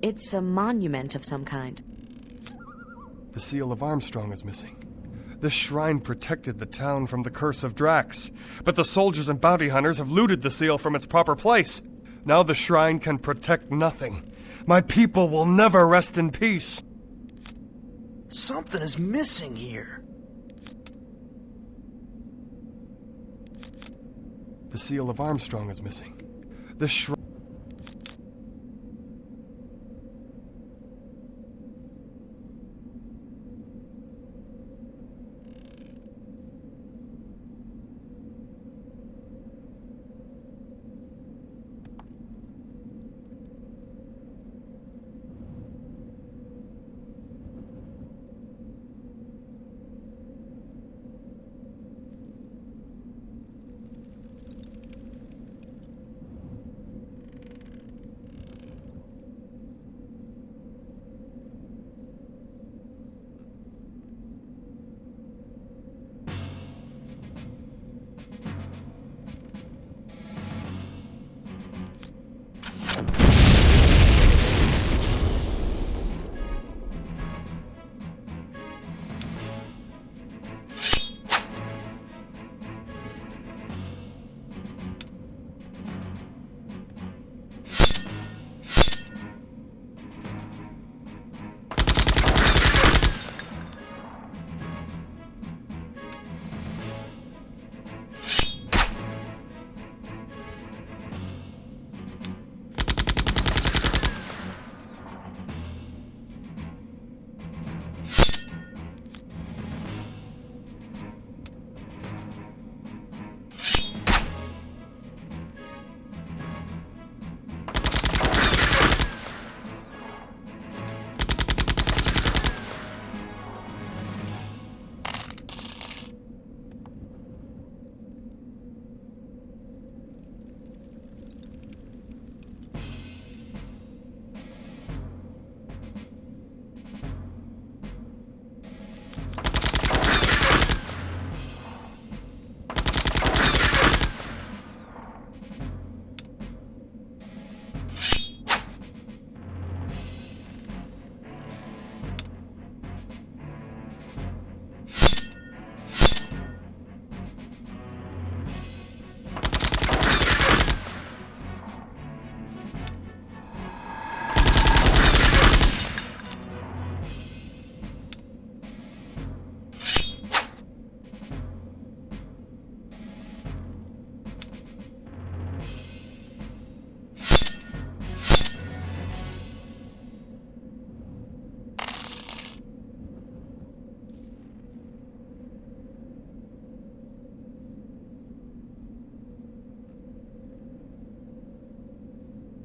It's a monument of some kind. The seal of Armstrong is missing. This shrine protected the town from the curse of Drax, but the soldiers and bounty hunters have looted the seal from its proper place. Now the shrine can protect nothing. My people will never rest in peace. Something is missing here. The seal of Armstrong is missing. This shrine...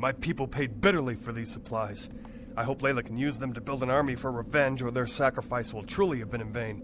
My people paid bitterly for these supplies. I hope Layla can use them to build an army for revenge, or their sacrifice will truly have been in vain.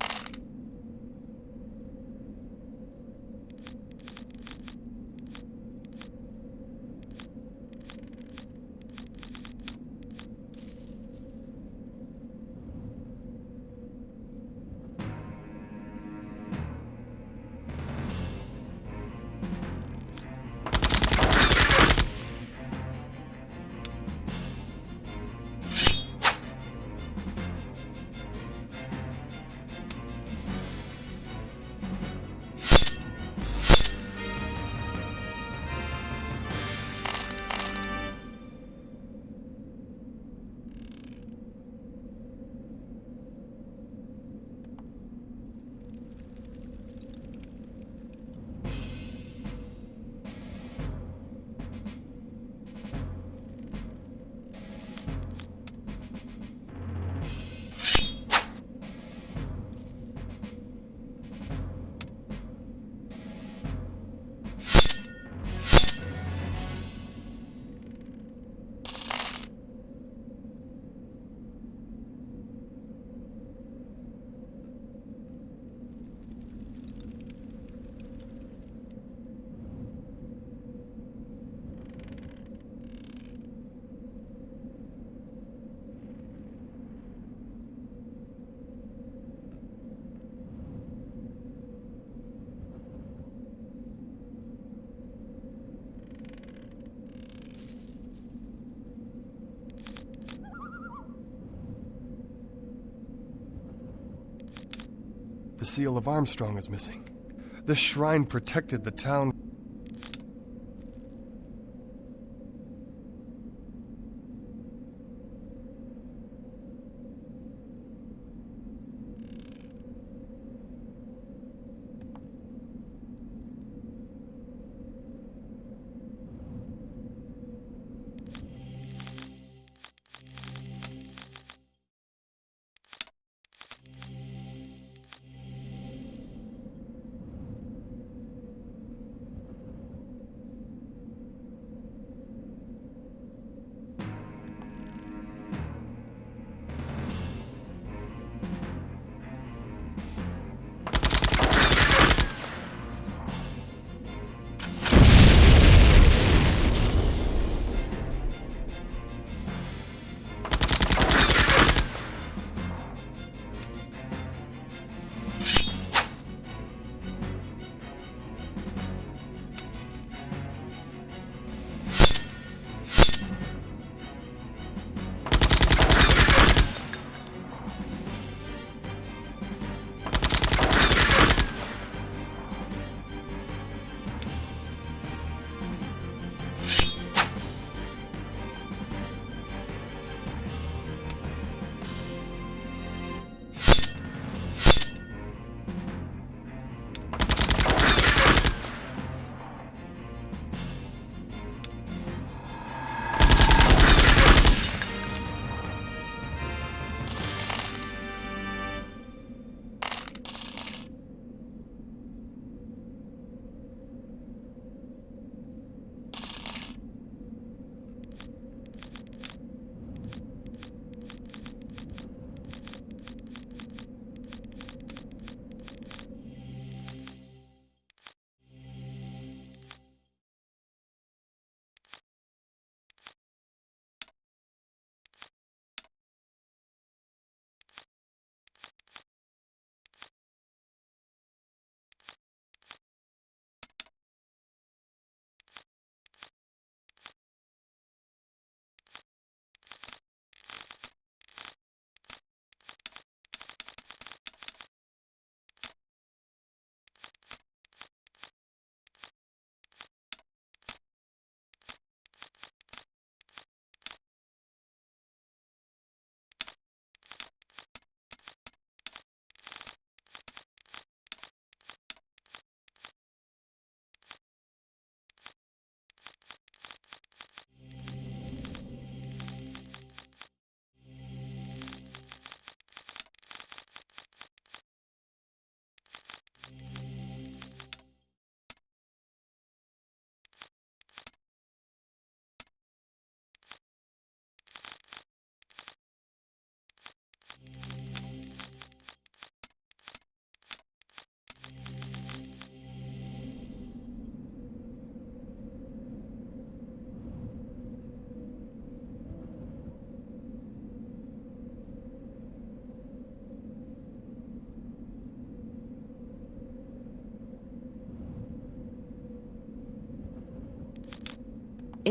The seal of Armstrong is missing. The shrine protected the town.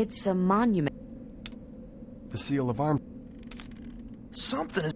It's a monument. The seal of Arm... Something is...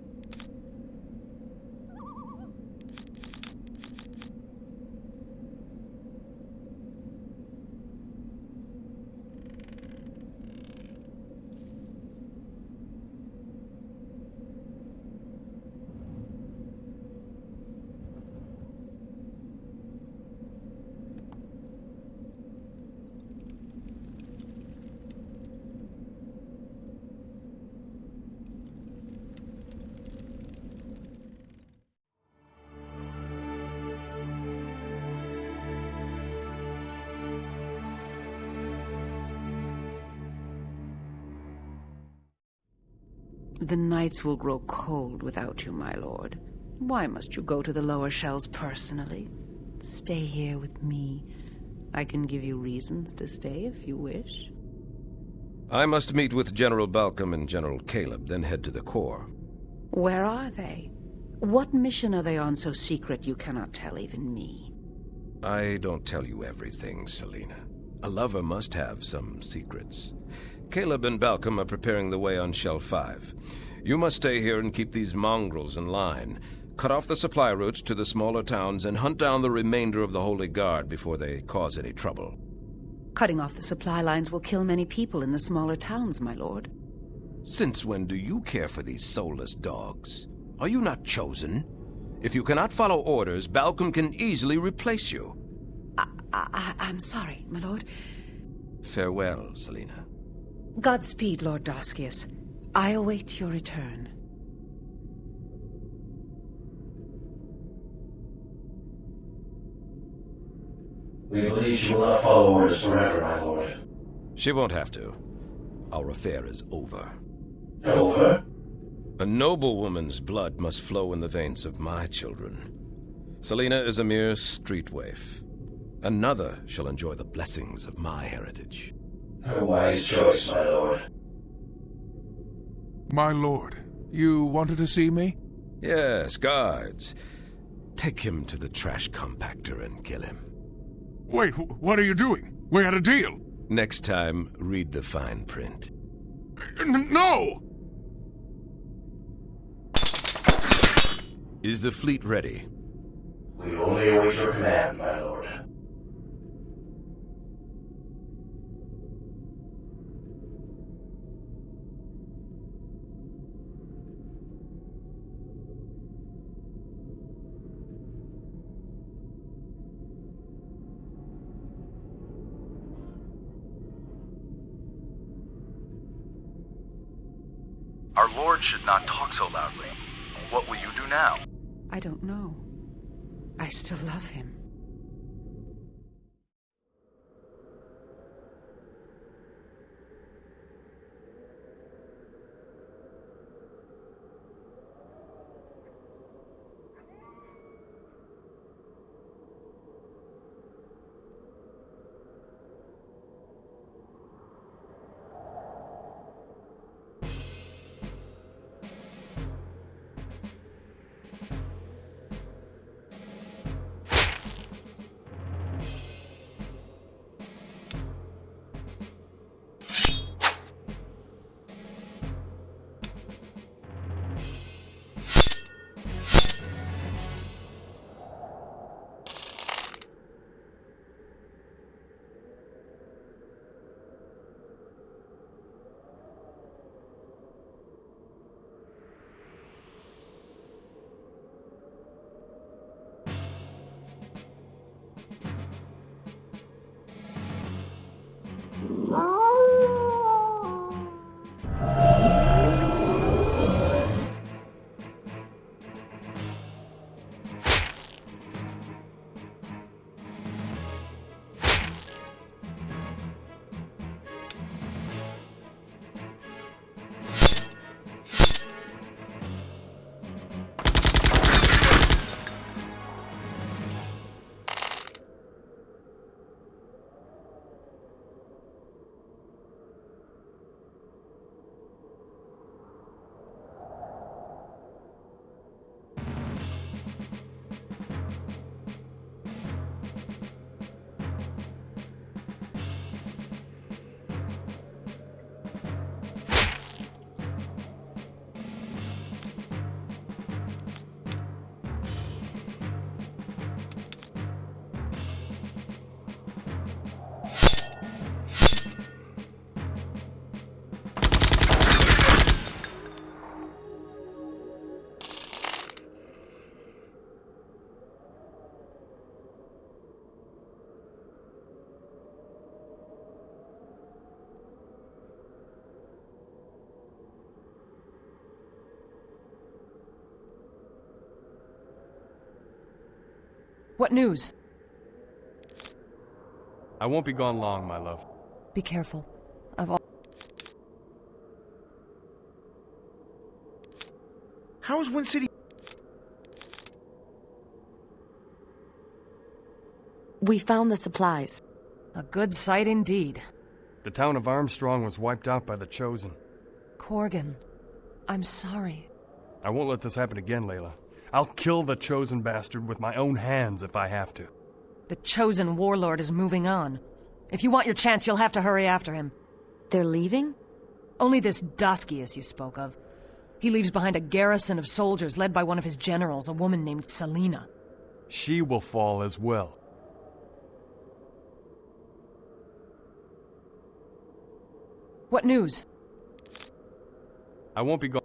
The nights will grow cold without you, my lord. Why must you go to the lower shells personally? Stay here with me. I can give you reasons to stay if you wish. I must meet with General Balcom and General Caleb, then head to the core. Where are they? What mission are they on so secret you cannot tell even me? I don't tell you everything, Selena. A lover must have some secrets. Caleb and Balcom are preparing the way on Shell 5. You must stay here and keep these mongrels in line. Cut off the supply routes to the smaller towns and hunt down the remainder of the Holy Guard before they cause any trouble. Cutting off the supply lines will kill many people in the smaller towns, my lord. Since when do you care for these soulless dogs? Are you not chosen? If you cannot follow orders, Balcom can easily replace you. I'm sorry, my lord. Farewell, Selina. Godspeed, Lord Doskius. I await your return. We believe she will not follow orders forever, my lord. She won't have to. Our affair is over. Over? A noblewoman's blood must flow in the veins of my children. Selina is a mere street waif. Another shall enjoy the blessings of my heritage. A wise choice, my lord. My lord, you wanted to see me? Yes, guards. Take him to the trash compactor and kill him. Wait, what are you doing? We had a deal. Next time, read the fine print. No! Is the fleet ready? We only await your command, my lord. Our lord should not talk so loudly. What will you do now? I don't know. I still love him. What news? I won't be gone long, my love. Be careful. How is Wind City? We found the supplies. A good sight indeed. The town of Armstrong was wiped out by the Chosen. Corgan, I'm sorry. I won't let this happen again, Layla. I'll kill the Chosen bastard with my own hands if I have to. The Chosen warlord is moving on. If you want your chance, you'll have to hurry after him. They're leaving? Only this Doskius you spoke of. He leaves behind a garrison of soldiers led by one of his generals, a woman named Selena. She will fall as well. What news? I won't be gone.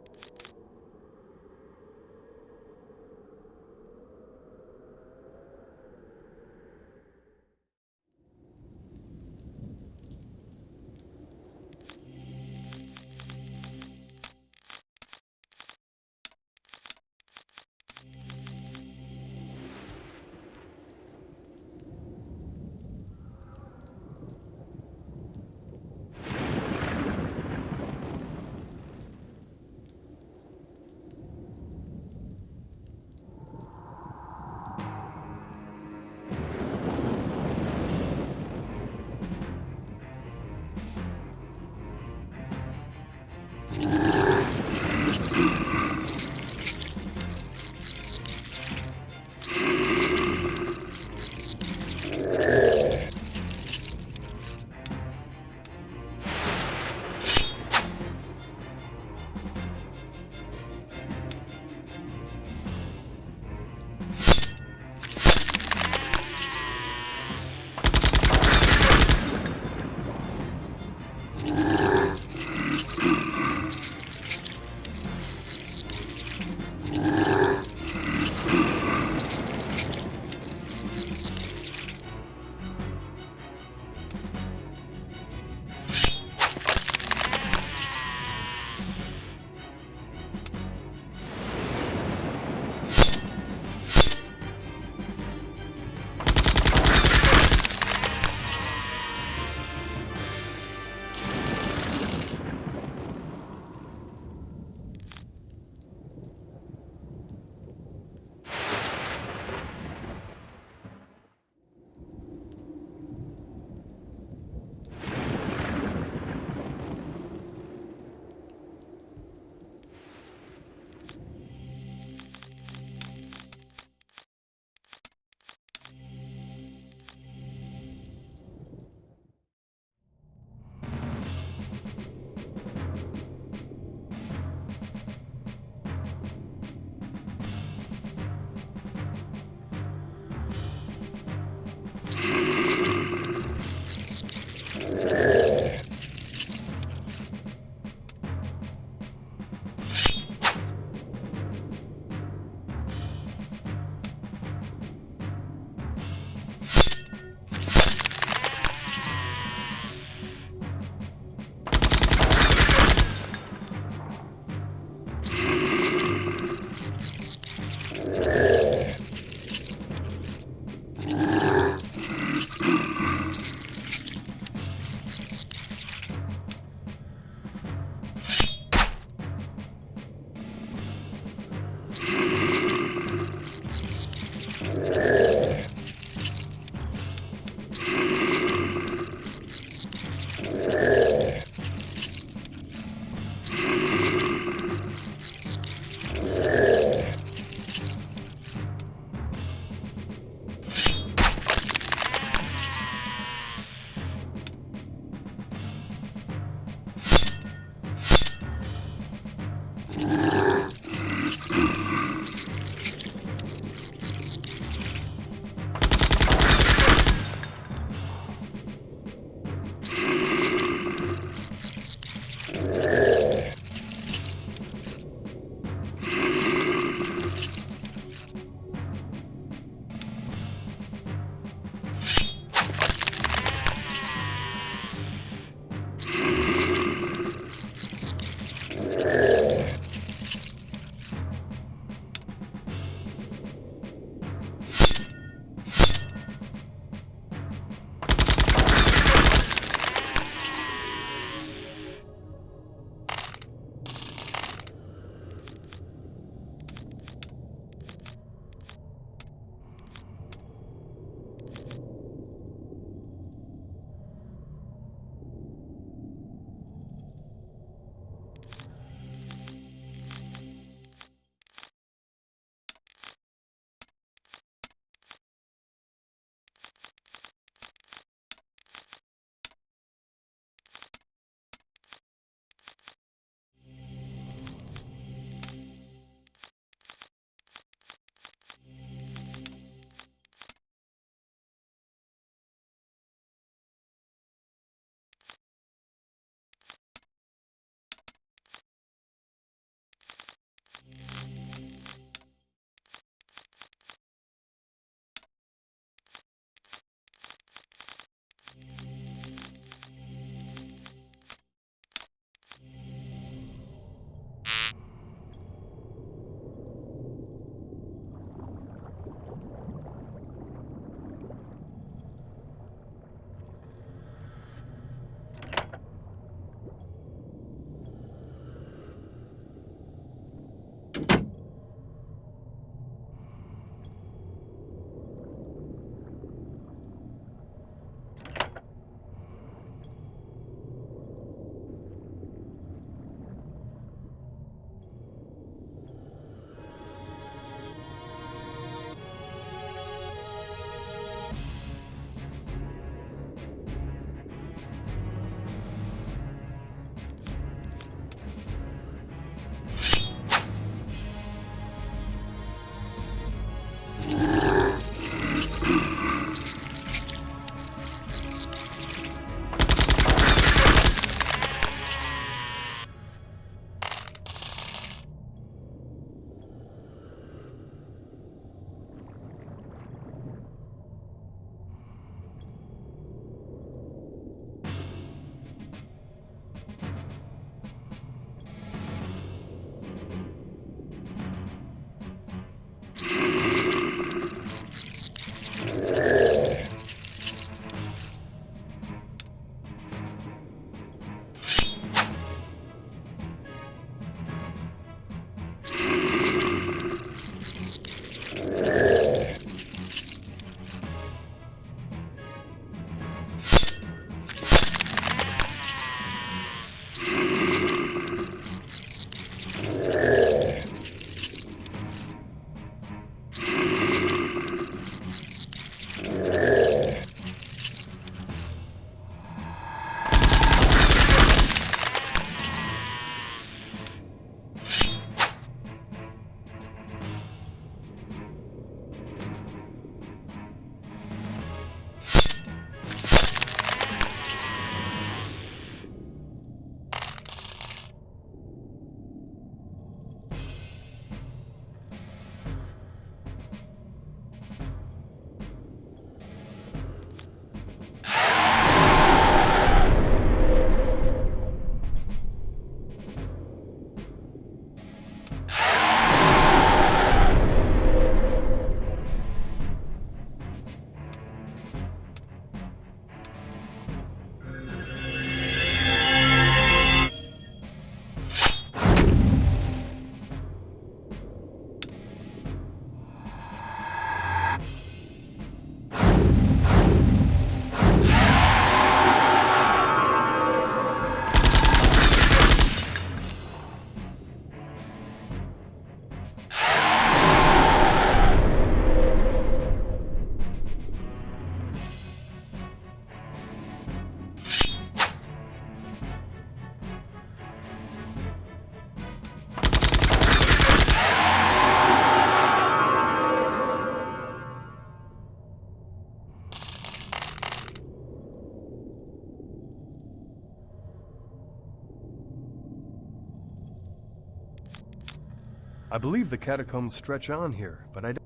I believe the catacombs stretch on here, but I don't...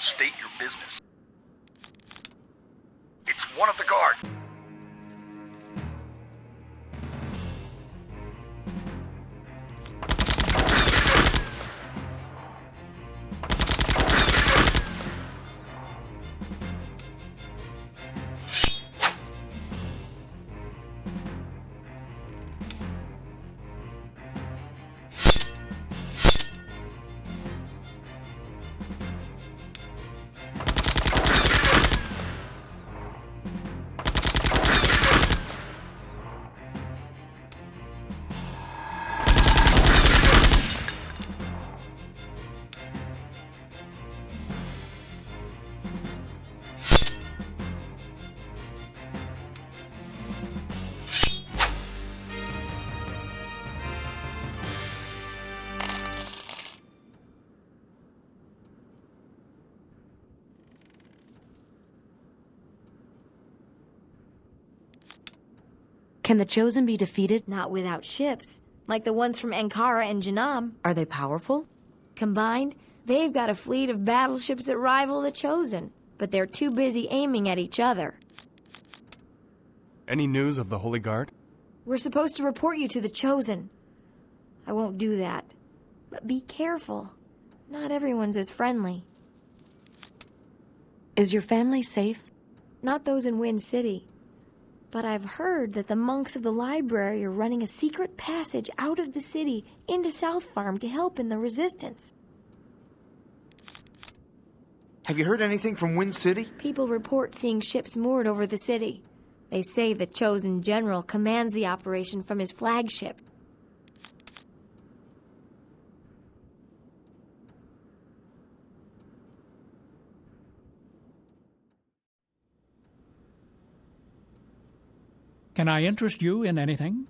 State your business. It's one of the guard. Can the Chosen be defeated? Not without ships, like the ones from Ankara and Janam. Are they powerful? Combined, they've got a fleet of battleships that rival the Chosen, but they're too busy aiming at each other. Any news of the Holy Guard? We're supposed to report you to the Chosen. I won't do that. But be careful. Not everyone's as friendly. Is your family safe? Not those in Wind City. But I've heard that the monks of the library are running a secret passage out of the city into South Farm to help in the resistance. Have you heard anything from Wind City? People report seeing ships moored over the city. They say the Chosen General commands the operation from his flagship. Can I interest you in anything?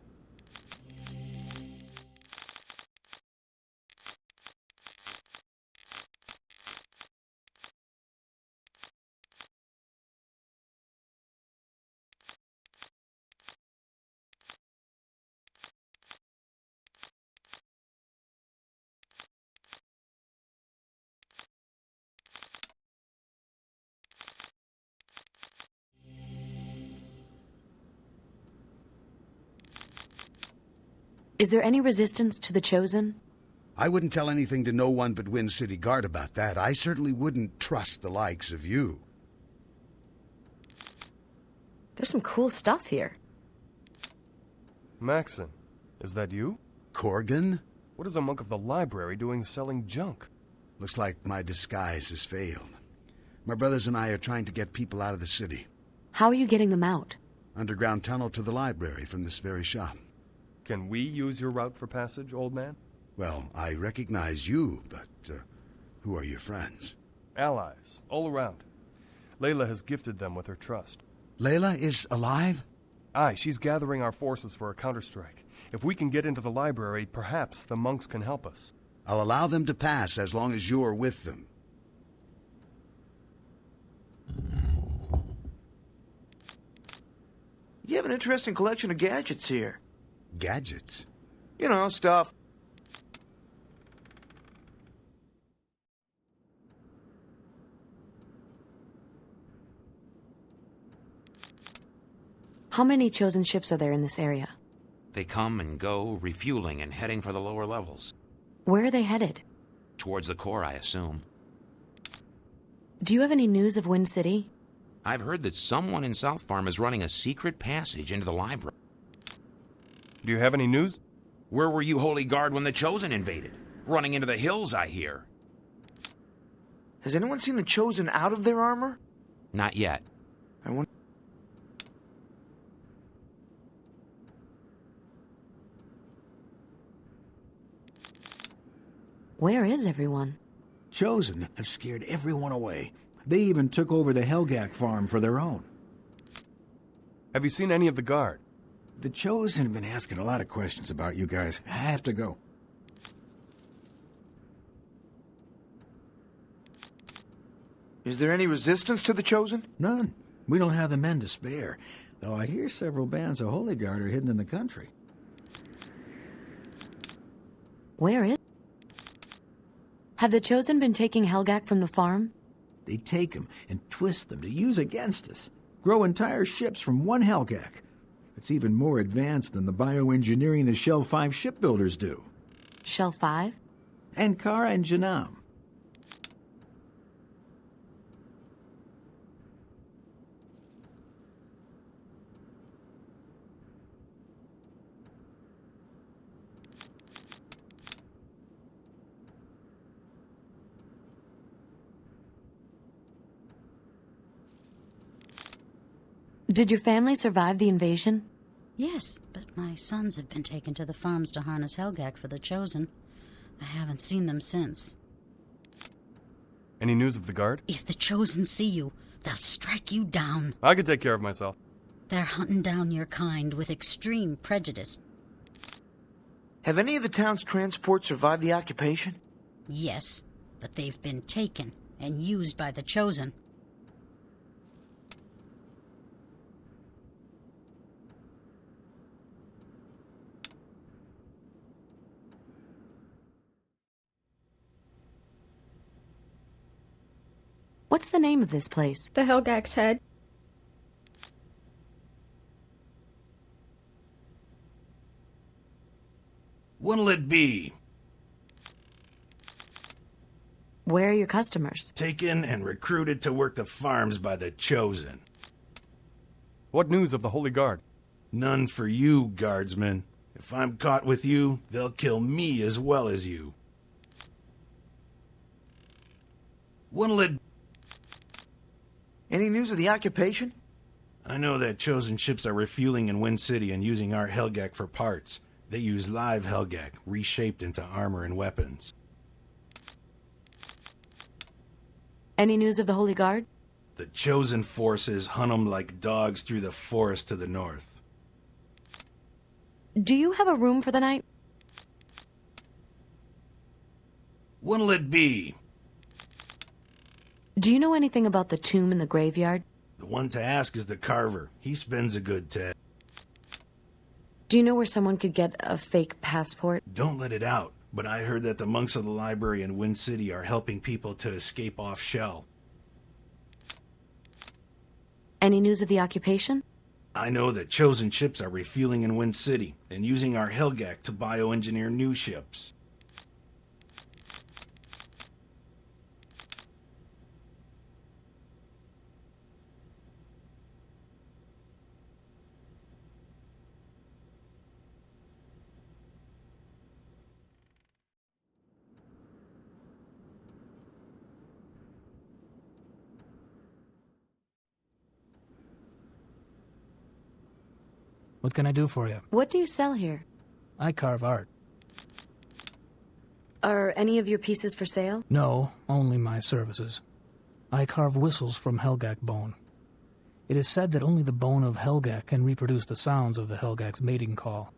Is there any resistance to the Chosen? I wouldn't tell anything to no one but Wind City Guard about that. I certainly wouldn't trust the likes of you. There's some cool stuff here. Maxon, is that you? Corgan? What is a monk of the library doing selling junk? Looks like my disguise has failed. My brothers and I are trying to get people out of the city. How are you getting them out? Underground tunnel to the library from this very shop. Can we use your route for passage, old man? Well, I recognize you, but who are your friends? Allies, all around. Layla has gifted them with her trust. Layla is alive? Aye, she's gathering our forces for a counterstrike. If we can get into the library, perhaps the monks can help us. I'll allow them to pass as long as you're with them. You have an interesting collection of gadgets here. Gadgets? You know, stuff. How many Chosen ships are there in this area? They come and go, refueling and heading for the lower levels. Where are they headed? Towards the core, I assume. Do you have any news of Wind City? I've heard that someone in South Farm is running a secret passage into the library. Do you have any news? Where were you, Holy Guard, when the Chosen invaded? Running into the hills, I hear. Has anyone seen the Chosen out of their armor? Not yet. I wonder... Where is everyone? Chosen have scared everyone away. They even took over the Helgak farm for their own. Have you seen any of the guard? The Chosen have been asking a lot of questions about you guys. I have to go. Is there any resistance to the Chosen? None. We don't have the men to spare. Though I hear several bands of Holy Guard are hidden in the country. Where is... Have the Chosen been taking Helgak from the farm? They take them and twist them to use against us. Grow entire ships from one Helgak. It's even more advanced than the bioengineering the Shell 5 shipbuilders do. Shell 5? Ankara and Janam. Did your family survive the invasion? Yes, but my sons have been taken to the farms to harness Helgak for the Chosen. I haven't seen them since. Any news of the guard? If the Chosen see you, they'll strike you down. I can take care of myself. They're hunting down your kind with extreme prejudice. Have any of the town's transports survived the occupation? Yes, but they've been taken and used by the Chosen. What's the name of this place? The Helgak's Head. What'll it be? Where are your customers? Taken and recruited to work the farms by the Chosen. What news of the Holy Guard? None for you, guardsmen. If I'm caught with you, they'll kill me as well as you. What'll it... Any news of the occupation? I know that Chosen ships are refueling in Wind City and using our Helgak for parts. They use live Helgak, reshaped into armor and weapons. Any news of the Holy Guard? The Chosen forces hunt 'em like dogs through the forest to the north. Do you have a room for the night? What'll it be? Do you know anything about the tomb in the graveyard? The one to ask is the carver. He spends a good tad. Do you know where someone could get a fake passport? Don't let it out, but I heard that the monks of the library in Wind City are helping people to escape off Shell. Any news of the occupation? I know that chosen ships are refueling in Wind City and using our Helgak to bioengineer new ships. What can I do for you? What do you sell here? I carve art. Are any of your pieces for sale? No, only my services. I carve whistles from Helgak bone. It is said that only the bone of Helgak can reproduce the sounds of the Helgak's mating call.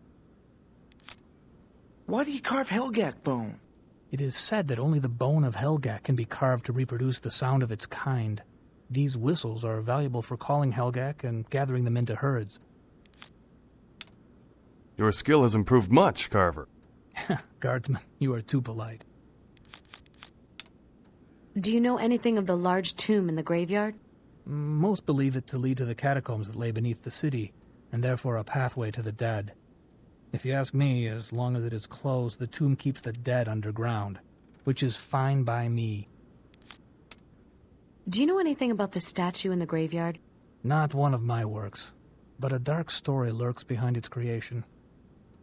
Why do you carve Helgak bone? It is said that only the bone of Helgak can be carved to reproduce the sound of its kind. These whistles are valuable for calling Helgak and gathering them into herds. Your skill has improved much, Carver. Guardsman, you are too polite. Do you know anything of the large tomb in the graveyard? Most believe it to lead to the catacombs that lay beneath the city, and therefore a pathway to the dead. If you ask me, as long as it is closed, the tomb keeps the dead underground, which is fine by me. Do you know anything about the statue in the graveyard? Not one of my works, but a dark story lurks behind its creation.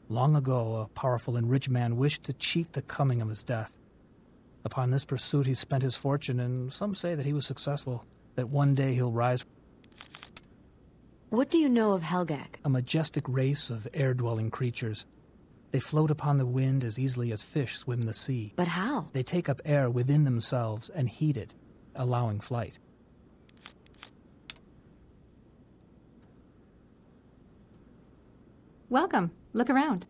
Long ago, a powerful and rich man wished to cheat the coming of his death. Upon this pursuit, he spent his fortune, and some say that he was successful, that one day he'll rise. What do you know of Helgak? A majestic race of air-dwelling creatures. They float upon the wind as easily as fish swim the sea. But how? They take up air within themselves and heat it, allowing flight. Welcome. Look around.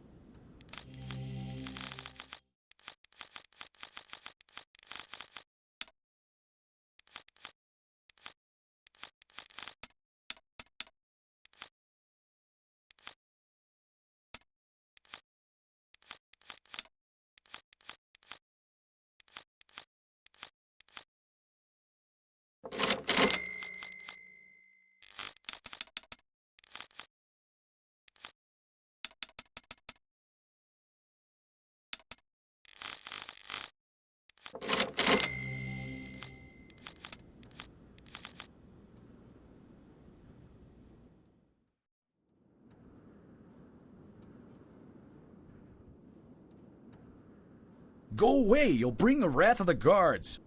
Go away! You'll bring the wrath of the guards!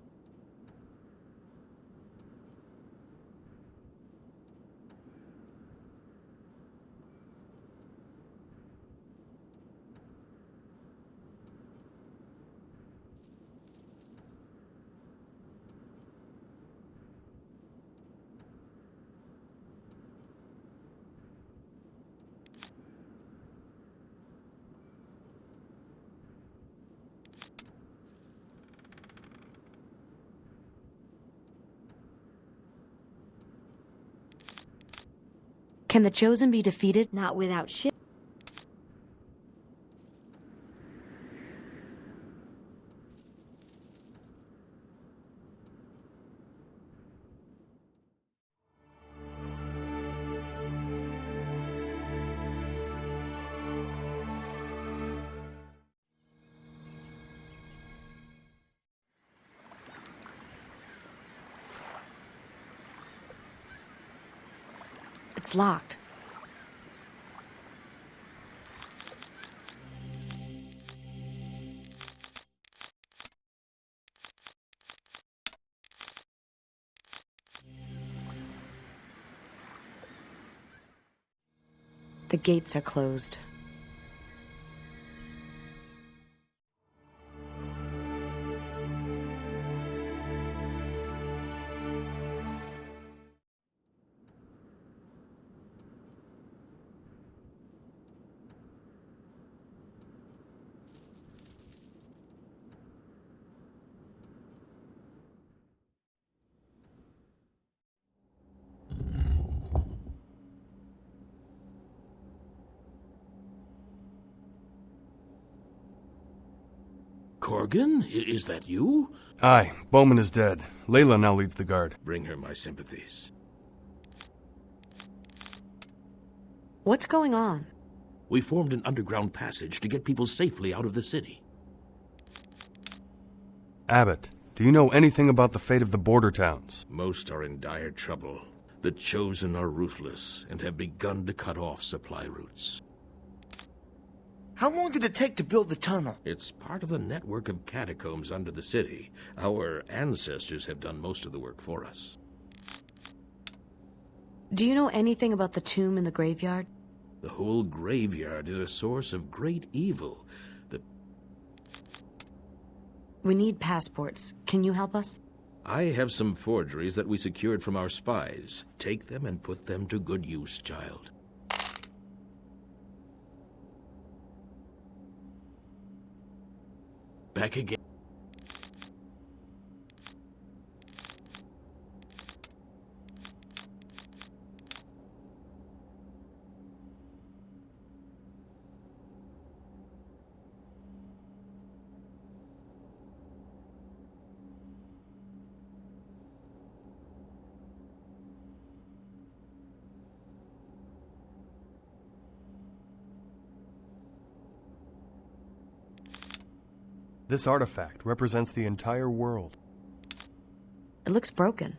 Can the Chosen be defeated? Not without shit. It's locked. The gates are closed. Corgan, is that you? Aye, Bowman is dead. Layla now leads the guard. Bring her my sympathies. What's going on? We formed an underground passage to get people safely out of the city. Abbott, do you know anything about the fate of the border towns? Most are in dire trouble. The Chosen are ruthless and have begun to cut off supply routes. How long did it take to build the tunnel? It's part of the network of catacombs under the city. Our ancestors have done most of the work for us. Do you know anything about the tomb in the graveyard? The whole graveyard is a source of great evil. We need passports. Can you help us? I have some forgeries that we secured from our spies. Take them and put them to good use, child. Back again. This artifact represents the entire world. It looks broken.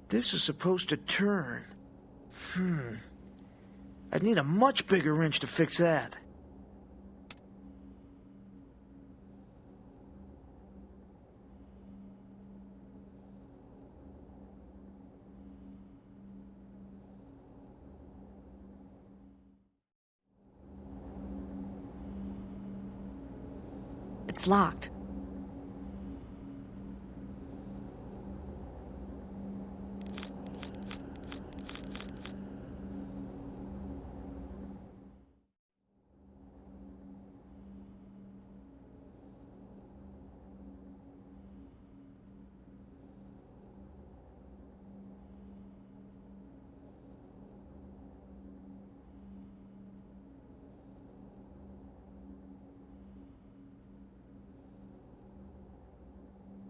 This is supposed to turn. I'd need a much bigger wrench to fix that. It's locked.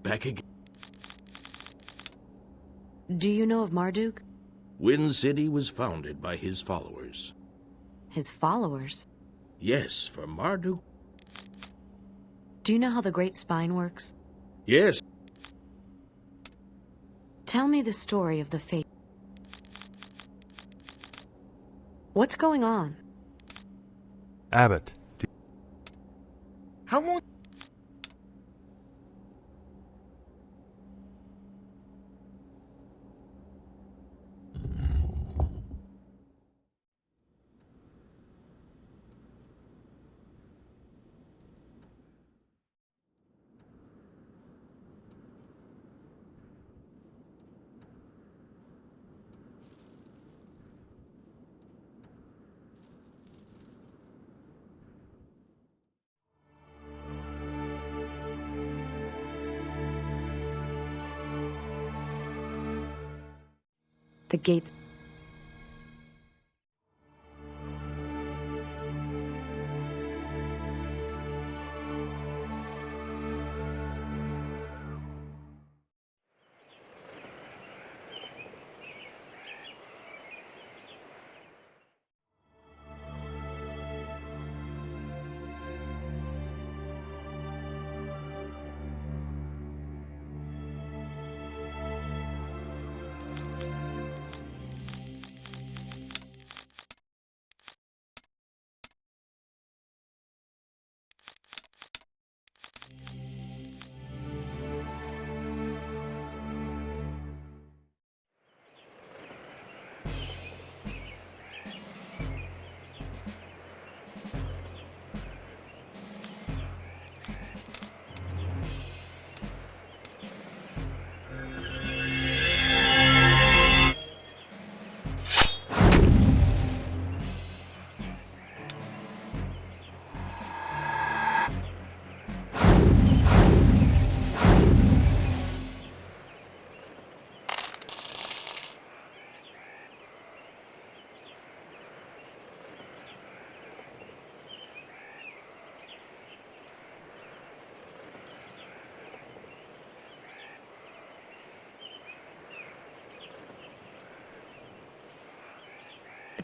Back again. Do you know of Marduk? Wind City was founded by his followers. His followers? Yes, for Marduk. Do you know how the Great Spine works? Yes. Tell me the story of the fate. What's going on? Abbott, How long? The gates.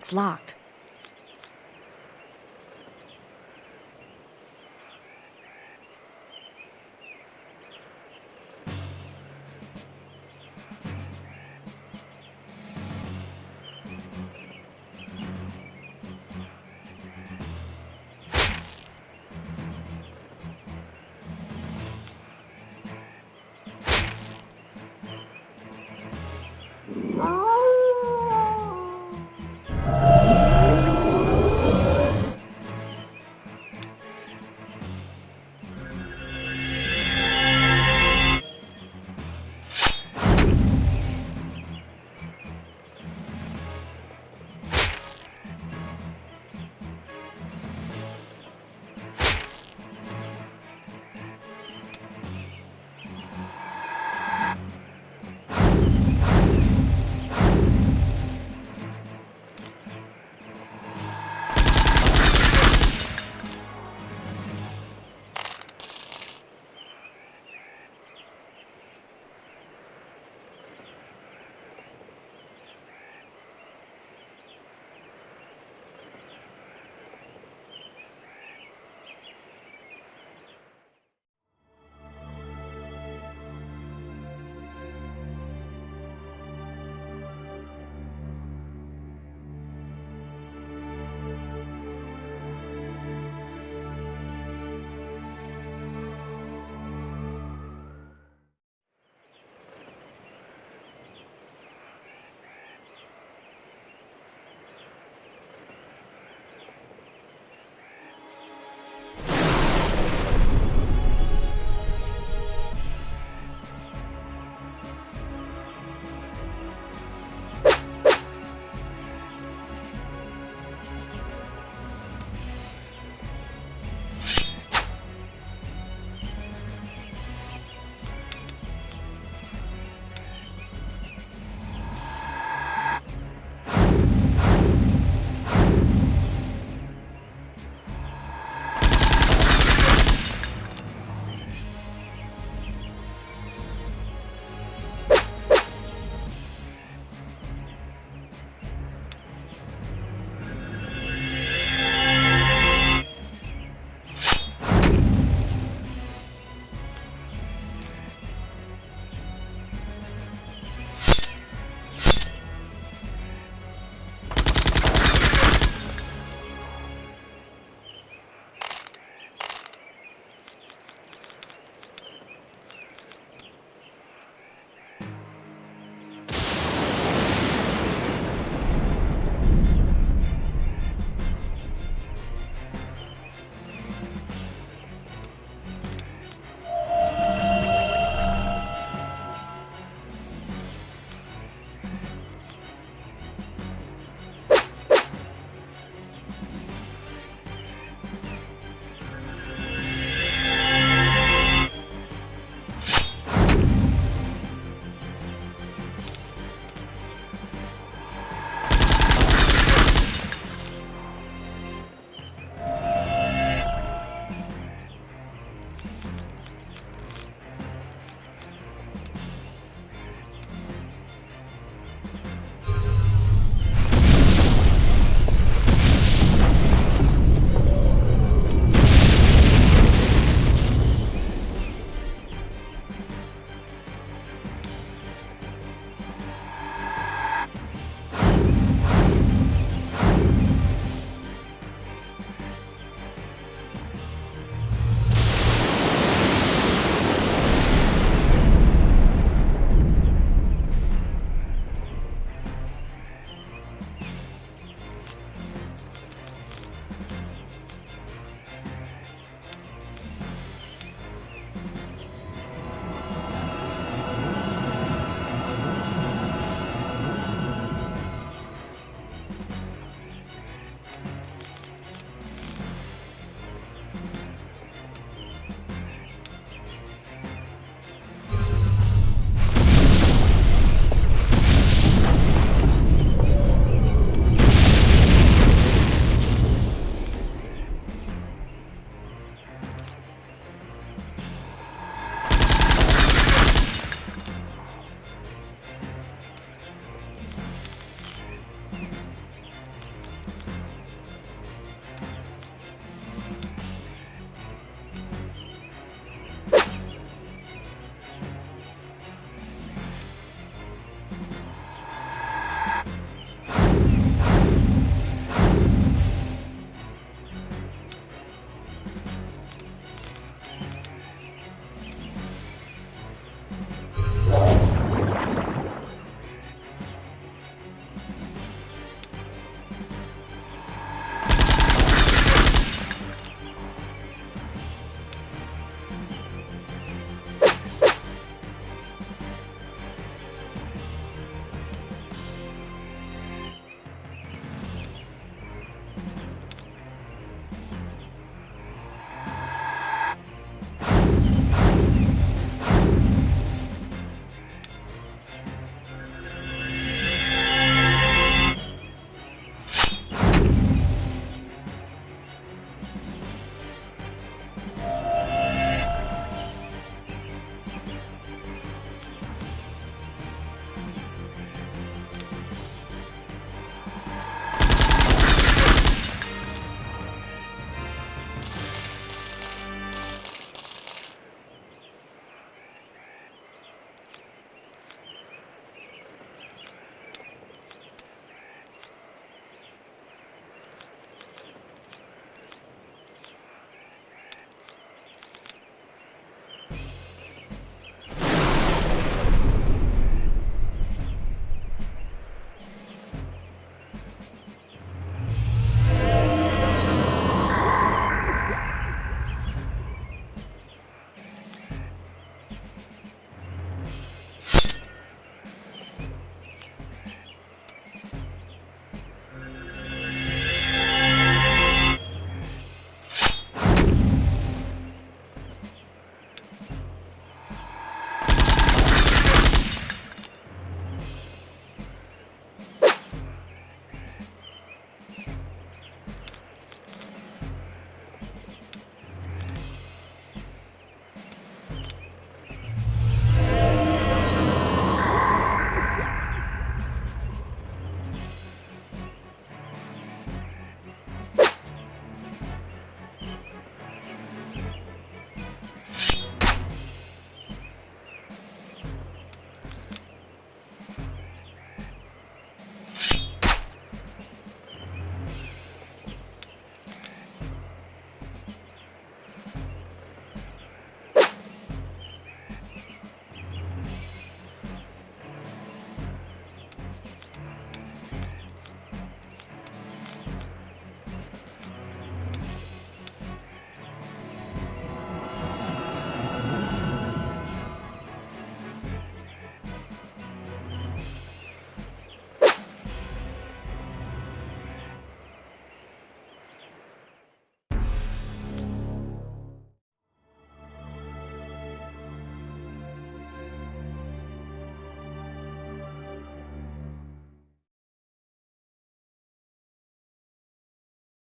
It's locked.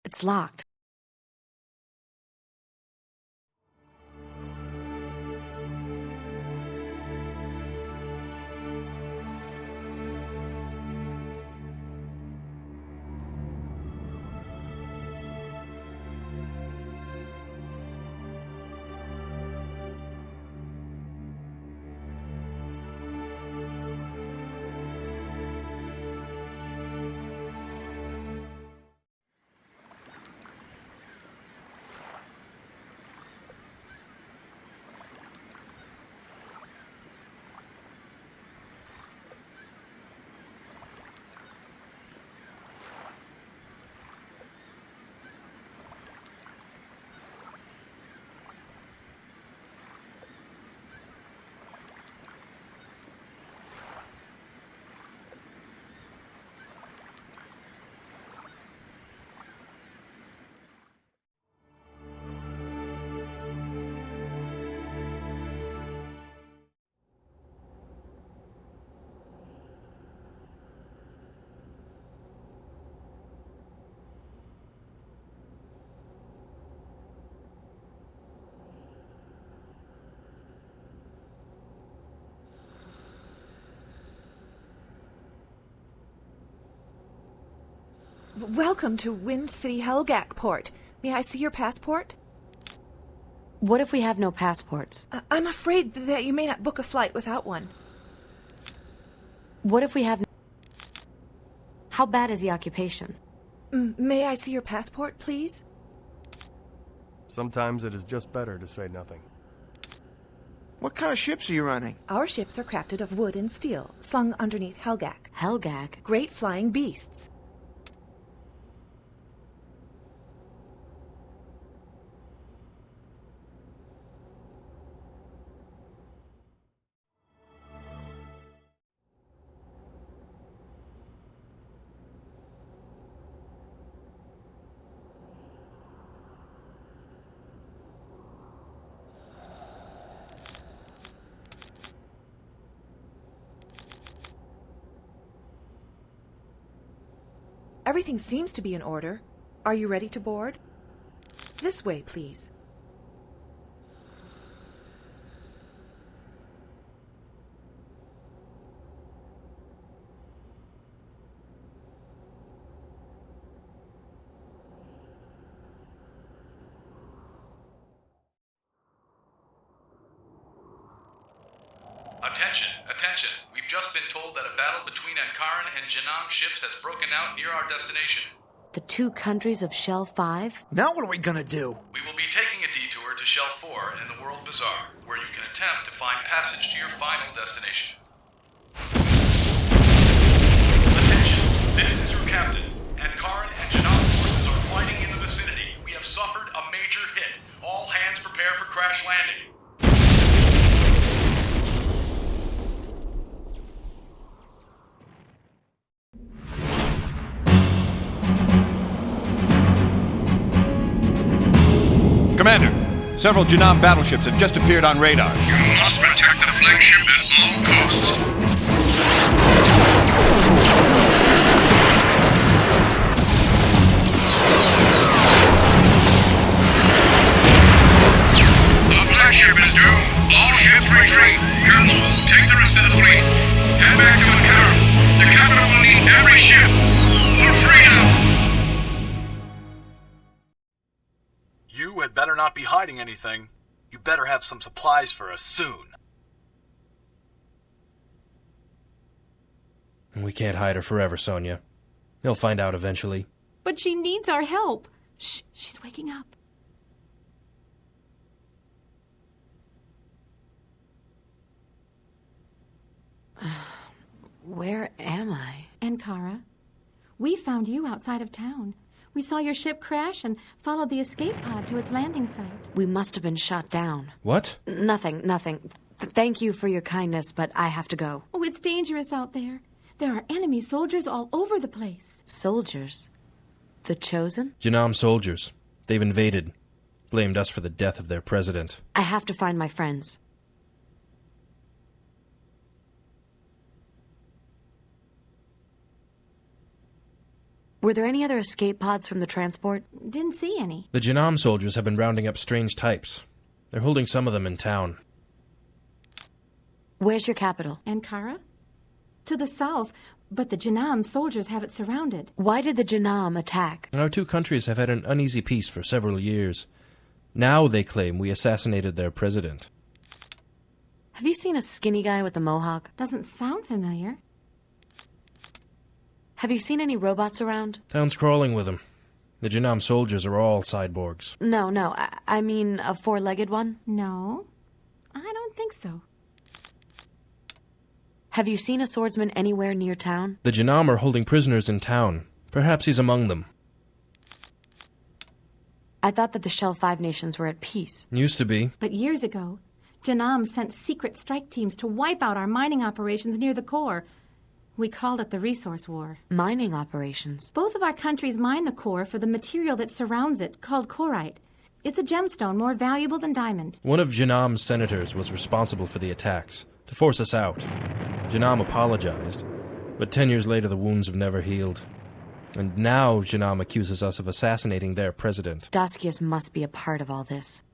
It's locked. Welcome to Wind City Helgak Port. May I see your passport? What if we have no passports? I'm afraid that you may not book a flight without one. What if we have... How bad is the occupation? May I see your passport, please? Sometimes it is just better to say nothing. What kind of ships are you running? Our ships are crafted of wood and steel, slung underneath Helgak. Helgak? Great flying beasts. Everything seems to be in order. Are you ready to board? This way, please. Attention, attention. We've just been told that a battle between Ankaran and Janam ships has broken out near our destination. The two countries of Shell 5? Now what are we gonna do? We will be taking a detour to Shell 4 and the World Bazaar, where you can attempt to find passage to your final destination. Attention, this is your captain. Ankaran and Janam forces are fighting in the vicinity. We have suffered a major hit. All hands prepare for crash landing. Commander, several Janam battleships have just appeared on radar. You must protect the flagship at all costs. The flagship is doomed. All ships retreat. Colonel, take the rest of the fleet. Head back to Ankara. The capital will need every ship. For freedom! You had better not be hiding anything. You better have some supplies for us soon. We can't hide her forever, Sonia. They'll find out eventually. But she needs our help. Shh, she's waking up. Where am I? Ankara, we found you outside of town. We saw your ship crash and followed the escape pod to its landing site. We must have been shot down. What? Nothing. Thank you for your kindness, but I have to go. Oh, it's dangerous out there. There are enemy soldiers all over the place. Soldiers? The Chosen? Janam soldiers. They've invaded. Blamed us for the death of their president. I have to find my friends. Were there any other escape pods from the transport? Didn't see any. The Janam soldiers have been rounding up strange types. They're holding some of them in town. Where's your capital? Ankara? To the south, but the Janam soldiers have it surrounded. Why did the Janam attack? Our two countries have had an uneasy peace for several years. Now they claim we assassinated their president. Have you seen a skinny guy with a mohawk? Doesn't sound familiar. Have you seen any robots around? Town's crawling with them. The Janam soldiers are all cyborgs. No, I mean a four-legged one? No, I don't think so. Have you seen a swordsman anywhere near town? The Janam are holding prisoners in town. Perhaps he's among them. I thought that the Shell 5 nations were at peace. Used to be. But years ago, Janam sent secret strike teams to wipe out our mining operations near the core. We called it the Resource War. Mining operations? Both of our countries mine the core for the material that surrounds it, called corite. It's a gemstone more valuable than diamond. One of Janam's senators was responsible for the attacks, to force us out. Janam apologized, but 10 years later the wounds have never healed. And now Janam accuses us of assassinating their president. Daskius must be a part of all this.